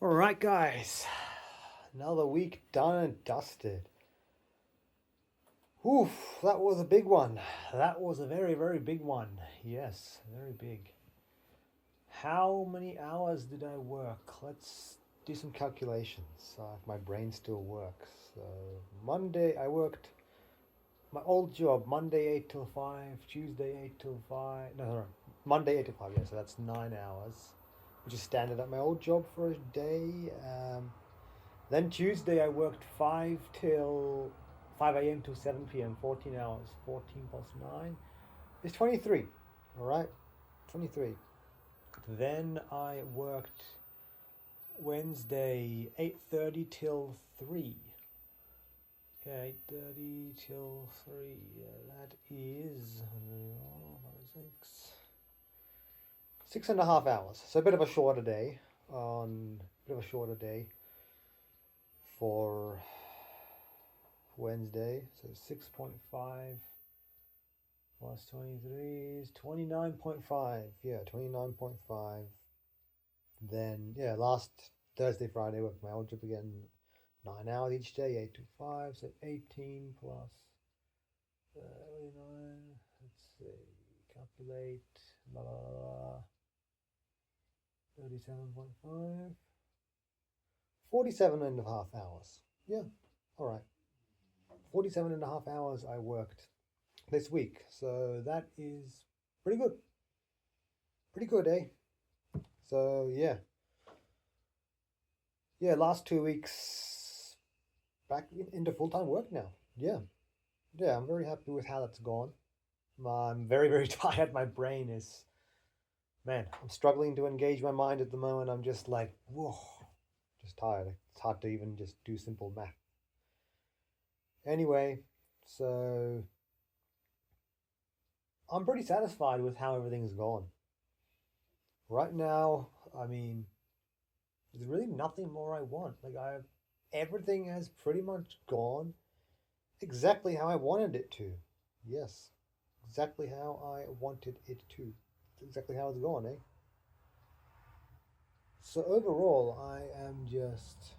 All right, guys. Another week done and dusted. Oof, that was a big one. That was a very, very big one. Yes, very big. How many hours did I work? Let's do some calculations if my brain still works. So, Monday, I worked my old job, Monday 8 till 5, Tuesday 8 till 5. No, Monday 8 till 5, yeah, so that's 9 hours, which is standard at my old job for a day. Then Tuesday I worked 5 a.m. till 7 p.m. 14 hours. 14 plus 9 is 23. All right, 23. Then I worked Wednesday 8:30 till 3. Yeah, 8:30 till 3. That is 6.5 hours. So a bit of a shorter day. For Wednesday. So 6.5 plus 23 is 29.5. Yeah, 29.5. Then, yeah, last Thursday, Friday, worked my old job again. 9 hours each day, 8 to 5. So 18 plus 39. Let's see. Calculate. La, la, la, 37.5. 47.5 hours. Yeah, all right. 47.5 hours I worked this week. So that is pretty good. Pretty good, eh? So, yeah. Yeah, last 2 weeks back into full-time work now. Yeah. Yeah, I'm very happy with how that's gone. I'm very, very tired. My brain is, man, I'm struggling to engage my mind at the moment. I'm just like, whoa, just tired. It's hard to even just do simple math. Anyway, so I'm pretty satisfied with how everything's gone. Right now, I mean, there's really nothing more I want. Everything has pretty much gone exactly how I wanted it to. Yes, exactly how I wanted it to. Exactly how it's gone, eh? So overall, I am just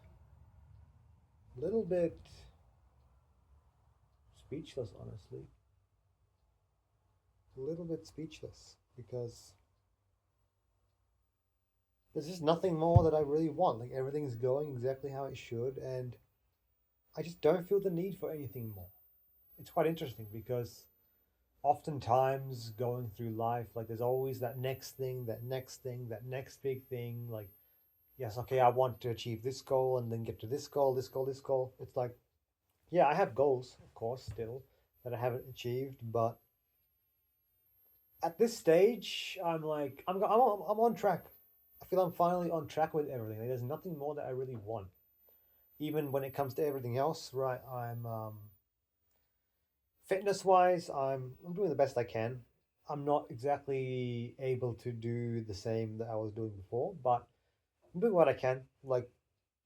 a little bit speechless, honestly. A little bit speechless because there's just nothing more that I really want. Like everything's going exactly how it should, and I just don't feel the need for anything more. It's quite interesting because oftentimes going through life, like there's always that next thing, that next thing, that next big thing. Like, yes, okay, I want to achieve this goal and then get to this goal, this goal, this goal. It's like, yeah, I have goals, of course, still that I haven't achieved, but at this stage, I'm like, I'm on track. I feel I'm finally on track with everything. Like, there's nothing more that I really want. Even when it comes to everything else, right? I'm fitness wise, I'm doing the best I can. I'm not exactly able to do the same that I was doing before, but I'm doing what I can. Like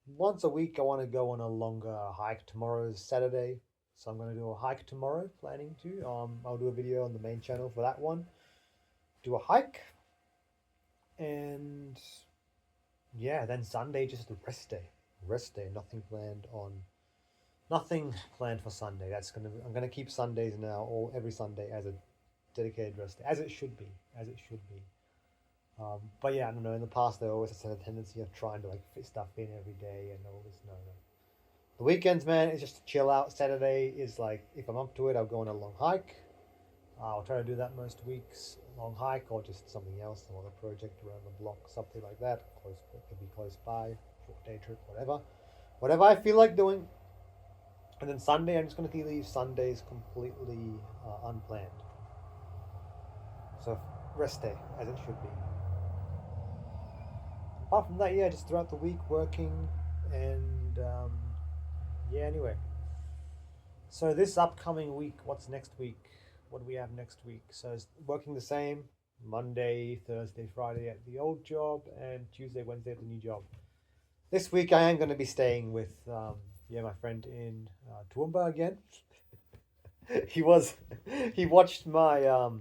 once a week, I want to go on a longer hike. Tomorrow's Saturday, so I'm going to do a hike tomorrow. Planning to. I'll do a video on the main channel for that one. Do a hike, and yeah, then Sunday just a rest day. Rest day. Nothing planned for Sunday. I'm gonna keep Sundays now, or every Sunday as a dedicated rest day, as it should be, as it should be. But yeah, I don't know. In the past, I always had a tendency of trying to like fit stuff in every day and all this. No, no. The weekends, man, is just to chill out. Saturday is like if I'm up to it, I'll go on a long hike. I'll try to do that most weeks, long hike or just something else, some other project around the block, something like that. Close, it could be close by, short day trip, whatever I feel like doing. And then Sunday, I'm just going to leave Sundays completely unplanned. So rest day, as it should be. Apart from that, yeah, just throughout the week working and yeah. Anyway, so this upcoming week, what's next week? What do we have next week? So it's working the same Monday, Thursday, Friday at the old job, and Tuesday, Wednesday at the new job. This week I am going to be staying with my friend in Toowoomba again. he watched my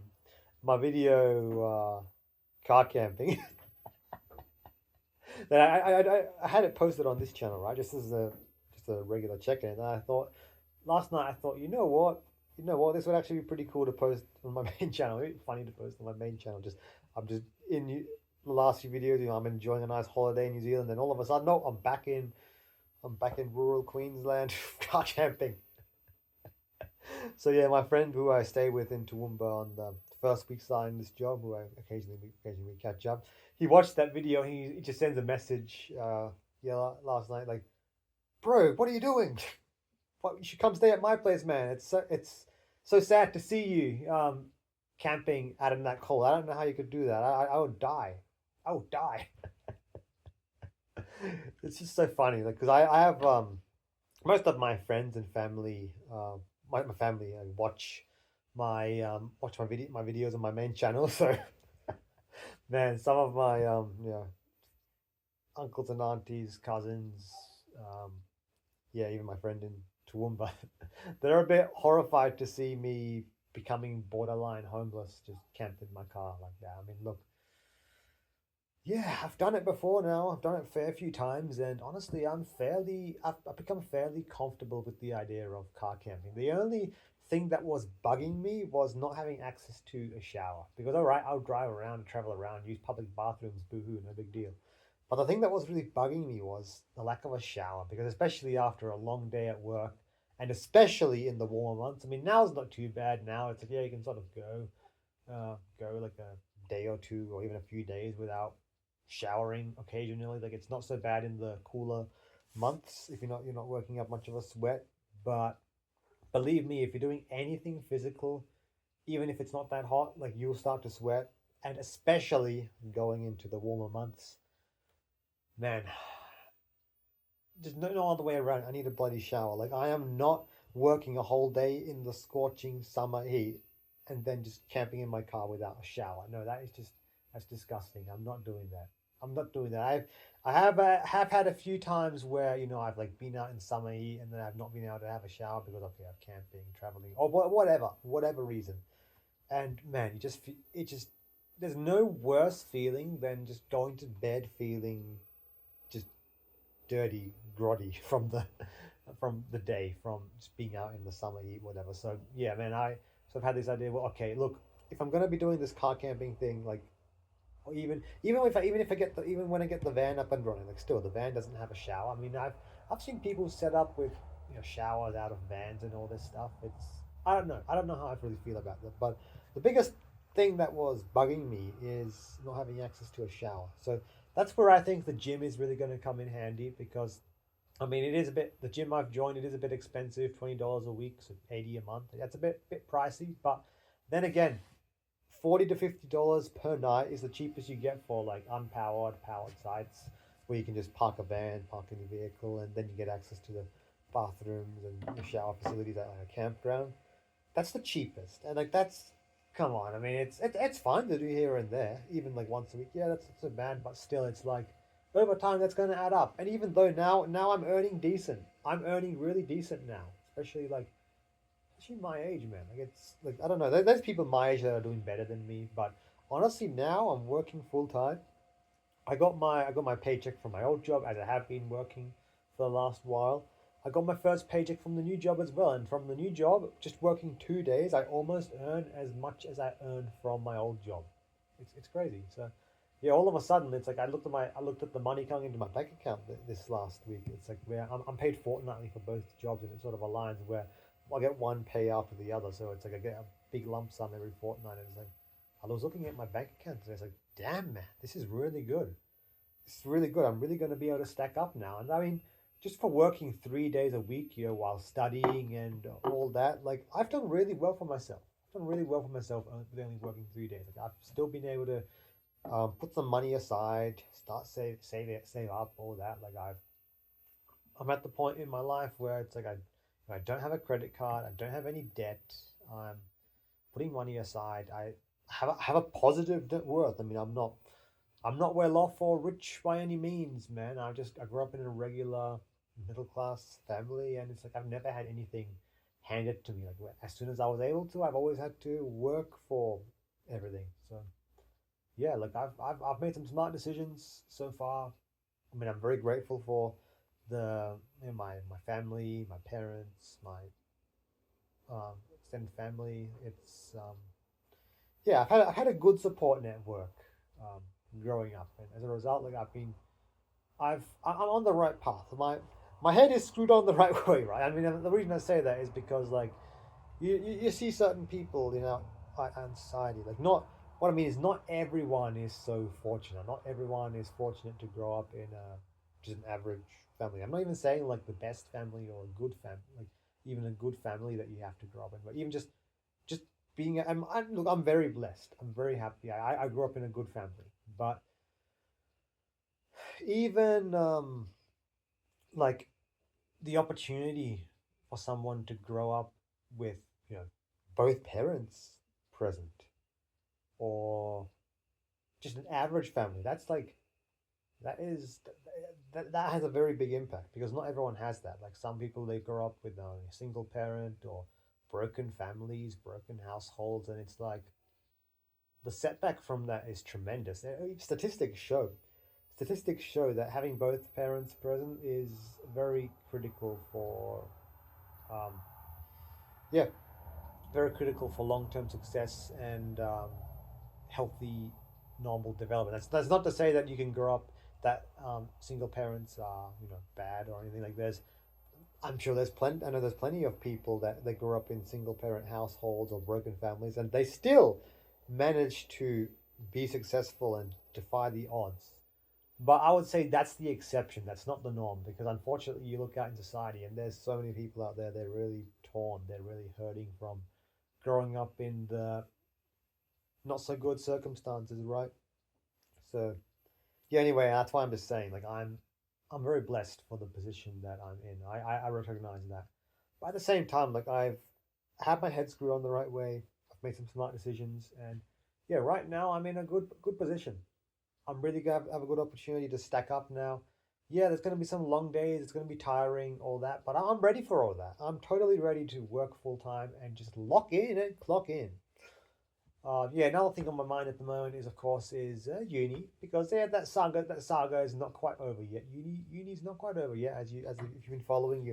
video car camping. Then I had it posted on this channel, right? Just a regular check-in. And I thought last night I thought, you know what, this would actually be pretty cool to post on my main channel. It'd be funny to post on my main channel. Just I'm just in the last few videos, I'm enjoying a nice holiday in New Zealand, and all of a sudden, no, I'm back in rural Queensland, car camping. So yeah, my friend who I stay with in Toowoomba on the first week starting this job, who I occasionally catch up, he watched that video. He just sends a message, yeah, last night, like, bro, what are you doing? What, you should come stay at my place, man. It's so sad to see you camping out in that cold. I don't know how you could do that. I would die. I would die. It's just so funny, like, because I have most of my friends and family, my family, watch my videos on my main channel. So man, some of my uncles and aunties, cousins, um, yeah, even my friend in Toowoomba, they're a bit horrified to see me becoming borderline homeless, just camped in my car like that. I mean, look, yeah, I've done it before now. I've done it a fair few times, and honestly, I've become fairly comfortable with the idea of car camping. The only thing that was bugging me was not having access to a shower. Because, all right, I'll drive around and travel around, use public bathrooms, boohoo, no big deal. But the thing that was really bugging me was the lack of a shower, because especially after a long day at work, and especially in the warmer months. I mean, now it's not too bad. Now it's like, yeah, you can sort of go like a day or two, or even a few days without showering occasionally. Like it's not so bad in the cooler months if you're not working up much of a sweat. But believe me, if you're doing anything physical, even if it's not that hot, like you'll start to sweat, and especially going into the warmer months, man, just no other way around. I need a bloody shower. Like I am not working a whole day in the scorching summer heat and then just camping in my car without a shower. No, that's disgusting. I'm not doing that. I'm not doing that. Have had a few times where I've like been out in summer heat and then I've not been able to have a shower because of camping, traveling, or whatever reason. And man, it just there's no worse feeling than just going to bed feeling just dirty, grotty from the day, from just being out in the summer heat, whatever. So yeah, man, I sort of had this idea. Well, okay, look, if I'm gonna be doing this car camping thing, like, or even when I get the van up and running, like, still the van doesn't have a shower. I mean, I've seen people set up with showers out of vans and all this stuff. I don't know how I really feel about that. But the biggest thing that was bugging me is not having access to a shower. So that's where I think the gym is really going to come in handy, because I mean, the gym I've joined, it is a bit expensive, $20 a week, so 80 a month. That's a bit pricey, but then again, $40 to $50 per night is the cheapest you get for like powered sites where you can just park a van, park any vehicle, and then you get access to the bathrooms and the shower facilities at like a campground. That's the cheapest, and like that's come on. I mean, it's fine to do here and there, even like once a week. Yeah, that's not so bad, but still, it's like over time that's going to add up. And even though now I'm earning decent, I'm earning really decent now, especially my age, man. Like it's like I don't know. There's people my age that are doing better than me, but honestly, now I'm working full time. I got my paycheck from my old job, as I have been working for the last while. I got my first paycheck from the new job as well, and from the new job, just working 2 days, I almost earn as much as I earned from my old job. It's crazy. So yeah, all of a sudden, it's like I looked at the money coming into my bank account this last week. It's like where I'm paid fortnightly for both jobs, and it sort of aligns where I get one pay after the other. So it's like I get a big lump sum every fortnight. And it's like I was looking at my bank account and it's like, damn man, this is really good. This is really good. I'm really going to be able to stack up now. And I mean, just for working 3 days a week, while studying and all that, like I've done really well for myself. I've done really well for myself with only working 3 days. Like I've still been able to put some money aside, start save up, all that. Like I'm at the point in my life where it's like I don't have a credit card, I don't have any debt. I'm putting money aside. I have a positive net worth. I mean, I'm not well off or rich by any means, man. I grew up in a regular middle class family, and it's like I've never had anything handed to me. Like as soon as I was able to, I've always had to work for everything. So yeah, like I've made some smart decisions so far. I mean, I'm very grateful for my family, my parents, my extended family. It's yeah, I've had a good support network um, growing up, and as a result, like I'm on the right path. My head is screwed on the right way, right? I mean, the reason I say that is because like you see certain people, in society. Like, not what I mean is not everyone is so fortunate. Not everyone is fortunate to grow up in just an average family. I'm not even saying like the best family or a good family, like even a good family that you have to grow up in, but even just being. Look, I'm very blessed. I'm very happy. I grew up in a good family, but even like the opportunity for someone to grow up with you know both parents present, or just an average family, that's like that is that has a very big impact, because not everyone has that. Like, some people, they grow up with a single parent or broken families, broken households, and it's like the setback from that is tremendous. Statistics show that having both parents present is very critical for um, yeah, very critical for long-term success and healthy, normal development. That's not to say that you can grow up that single parents are bad or anything. Like, I'm sure there's plenty. I know there's plenty of people that they grew up in single parent households or broken families, and they still manage to be successful and defy the odds. But I would say that's the exception. That's not the norm, because unfortunately, you look out in society, and there's so many people out there. They're really torn. They're really hurting from growing up in the not so good circumstances, right? So yeah. Anyway, that's why I'm just saying, like, I'm very blessed for the position that I'm in. I recognize that, but at the same time, like, I've had my head screwed on the right way. I've made some smart decisions, and yeah, right now I'm in a good position. I'm really gonna have a good opportunity to stack up now. Yeah, there's gonna be some long days. It's gonna be tiring, all that, but I'm ready for all that. I'm totally ready to work full time and just lock in and clock in. Yeah, another thing on my mind at the moment is, of course, is uni, because yeah, that saga is not quite over yet. Uni's not quite over yet, as if you've been following,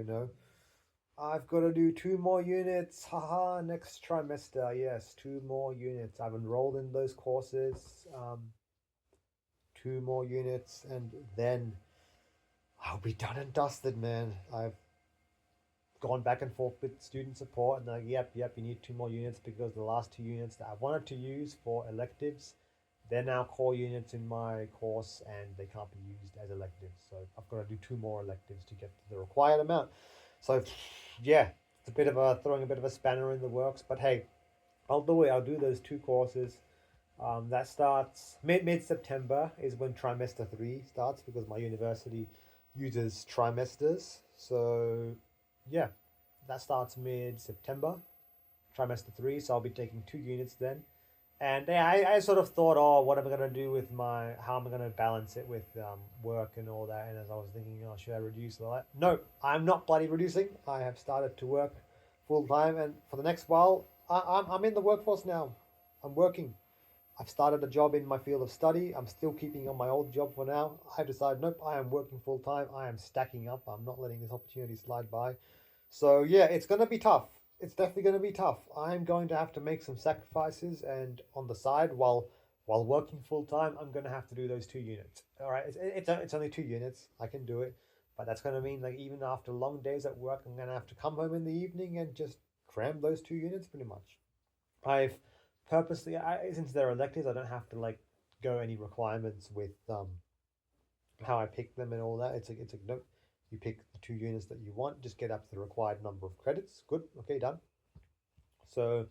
I've got to do two more units, haha, next trimester. Yes, two more units. I've enrolled in those courses. Two more units, and then I'll be done and dusted, man. I've gone back and forth with student support, and they're like, yep, you need two more units, because the last two units that I wanted to use for electives, they're now core units in my course, and they can't be used as electives. So I've got to do two more electives to get to the required amount. So yeah, it's a bit of a throwing a bit of a spanner in the works, but hey, I'll do it. I'll do those two courses. That starts mid September is when trimester three starts, because my university uses trimesters. So yeah, that starts mid September, trimester three. So I'll be taking two units then. And yeah, I sort of thought, oh, what am I going to do with how am I going to balance it with work and all that? And as I was thinking, oh, should I reduce all that? No, I'm not bloody reducing. I have started to work full time, and for the next while, I'm in the workforce now. I'm working. I've started a job in my field of study. I'm still keeping on my old job for now. I've decided, nope, I am working full time. I am stacking up. I'm not letting this opportunity slide by. So yeah, it's going to be tough. It's definitely going to be tough. I'm going to have to make some sacrifices, and on the side, while working full time, I'm going to have to do those two units. All right, it's only two units. I can do it, but that's going to mean, like, even after long days at work, I'm going to have to come home in the evening and just cram those two units pretty much. I've purposely, since they're electives, I don't have to like go any requirements with how I pick them and all that. It's a nope. You pick the two units that you want, just get up to the required number of credits. Good, okay, done. So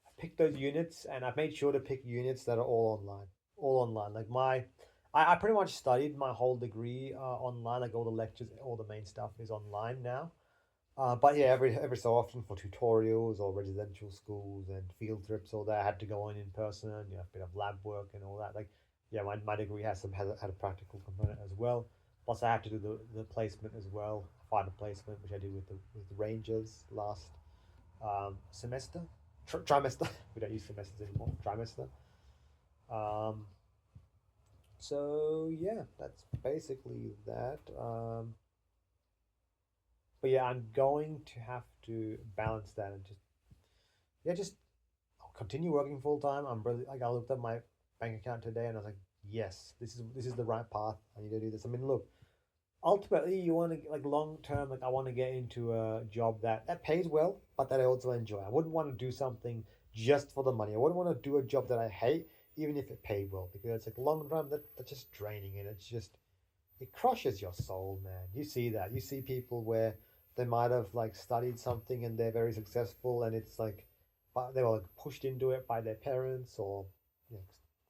I picked those units, and I've made sure to pick units that are all online. All online. Like, I pretty much studied my whole degree online. Like, all the lectures, all the main stuff is online now. But yeah, every so often for tutorials or residential schools and field trips, all that, I had to go in person. A bit of lab work and all that. Like, yeah, my degree had a practical component as well. Plus, I had to do the placement as well, final placement, which I did with the Rangers last semester, trimester. We don't use semesters anymore. Trimester. Um, So yeah, that's basically that. But yeah, I'm going to have to balance that and just I'll continue working full time. I'm really like I looked at my bank account today and I was like, yes, this is the right path. I need to do this. I mean, look, ultimately you want to like long term. Like I want to get into a job that pays well, but that I also enjoy. I wouldn't want to do something just for the money. I wouldn't want to do a job that I hate, even if it paid well, because it's like long term that's just draining and it crushes your soul, man. You see that. You see people where they might have like studied something and they're very successful, and it's like, but they were like pushed into it by their parents or you know,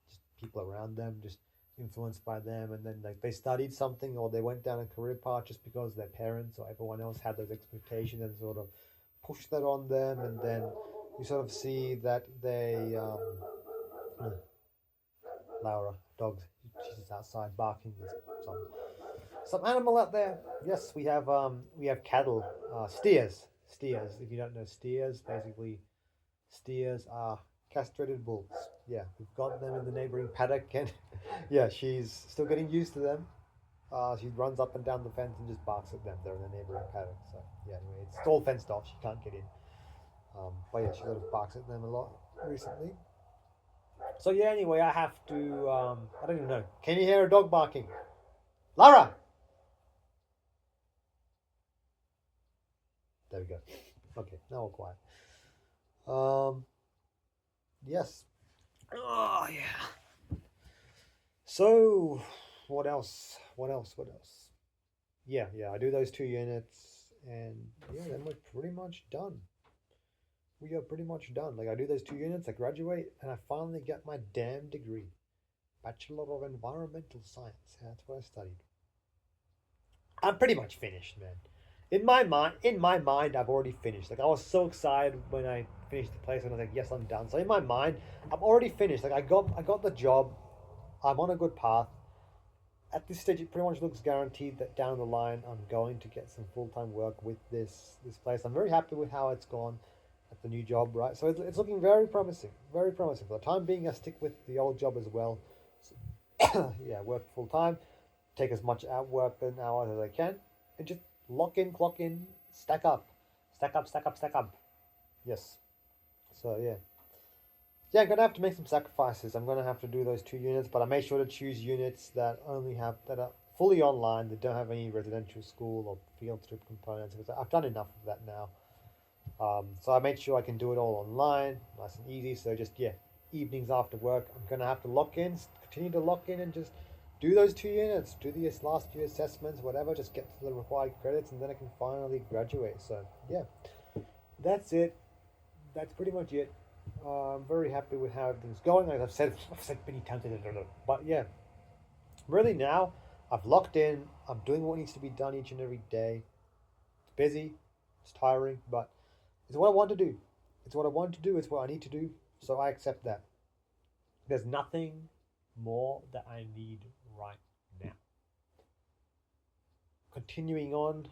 just people around them, just influenced by them, and then like they studied something or they went down a career path just because their parents or everyone else had those expectations and sort of pushed that on them, and then you sort of see that they Laura, dogs. She's outside barking. There's some animal out there. Yes, we have cattle, steers. Steers. If you don't know steers, basically steers are castrated bulls. Yeah, we've got them in the neighboring paddock, and yeah, she's still getting used to them. She runs up and down the fence and just barks at them. They're in the neighboring paddock. So yeah, anyway, it's all fenced off. She can't get in. But yeah, she sort of barks at them a lot recently. So yeah, anyway, I have to. I don't even know. Can you hear a dog barking? Lara. There we go. Okay, now we're quiet. Um, yes. Oh yeah. So, what else? What else? What else? Yeah. I do those 2 units, and yeah, then we're pretty much done. We are pretty much done. Like I do those 2 units, I graduate, and I finally get my damn degree, Bachelor of Environmental Science. Yeah, that's what I studied. I'm pretty much finished, man. In my mind, I've already finished. Like I was so excited when I finished the place, and I was like, "Yes, I'm done." So in my mind, I'm already finished. Like I got the job. I'm on a good path. At this stage, it pretty much looks guaranteed that down the line, I'm going to get some full time work with this place. I'm very happy with how it's gone at the new job, right? So it's looking very promising, very promising. For the time being, I stick with the old job as well. So, yeah, work full time, take as much out work and hours as I can, and just lock in, clock in, stack up, stack up, stack up, stack up. Yes. So yeah, I'm gonna have to make some sacrifices. I'm gonna have to do those 2 units, but I made sure to choose units that are fully online, that don't have any residential school or field trip components, because I've done enough of that now. So I made sure I can do it all online, nice and easy. So just yeah, evenings after work, I'm gonna have to lock in, continue to lock in, and just do those 2 units, do the last few assessments, whatever. Just get to the required credits, and then I can finally graduate. So yeah, that's it. That's pretty much it. I'm very happy with how everything's going. Like I've said many times, but yeah, really now I've locked in. I'm doing what needs to be done each and every day. It's busy, it's tiring, but it's what I want to do. It's what I want to do. It's what I need to do. So I accept that. There's nothing more that I need right now. Continuing on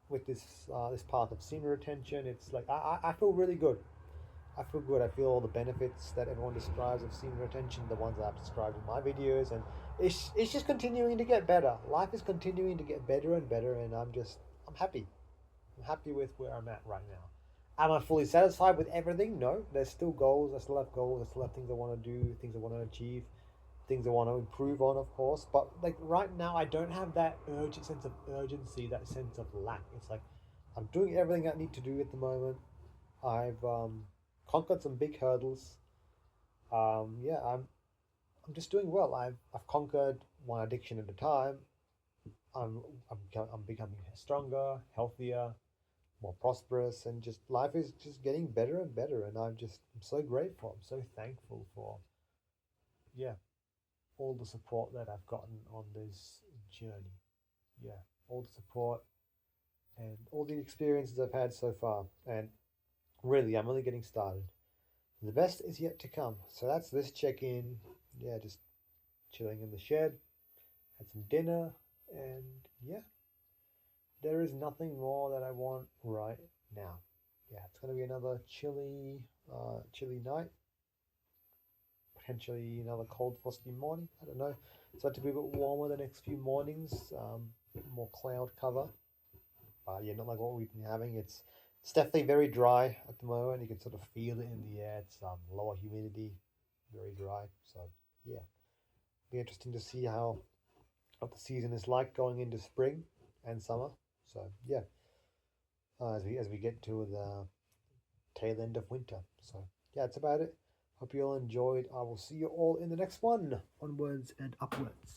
with this path of senior retention, it's like I feel really good. I feel good. I feel all the benefits that everyone describes of senior retention, the ones that I've described in my videos, and it's just continuing to get better. Life is continuing to get better and better, and I'm happy. I'm happy with where I'm at right now. Am I fully satisfied with everything? No. There's still goals. I still have goals. I still have things I want to do, things I want to achieve, things I want to improve on, of course. But like right now, I don't have that urgent sense of urgency, that sense of lack. It's like I'm doing everything I need to do at the moment. I've conquered some big hurdles. Yeah, I'm just doing well. I've conquered one addiction at a time. I'm I'm becoming stronger, healthier, more prosperous, and just life is just getting better and better. And I'm so grateful. I'm so thankful for yeah all the support that I've gotten on this journey. Yeah, all the support and all the experiences I've had so far. And really, I'm only getting started. The best is yet to come. So that's this check in. Yeah, just chilling in the shed, had some dinner, and yeah, there is nothing more that I want right now. Yeah, it's gonna be another chilly night. potentially another cold, frosty morning. I don't know. It's about to be a bit warmer the next few mornings. More cloud cover. But yeah, not like what we've been having. It's definitely very dry at the moment. You can sort of feel it in the air. It's lower humidity, very dry. So yeah, be interesting to see how what the season is like going into spring and summer. So yeah, as we get to the tail end of winter. So yeah, that's about it. Hope you all enjoyed. I will see you all in the next one. Onwards and upwards.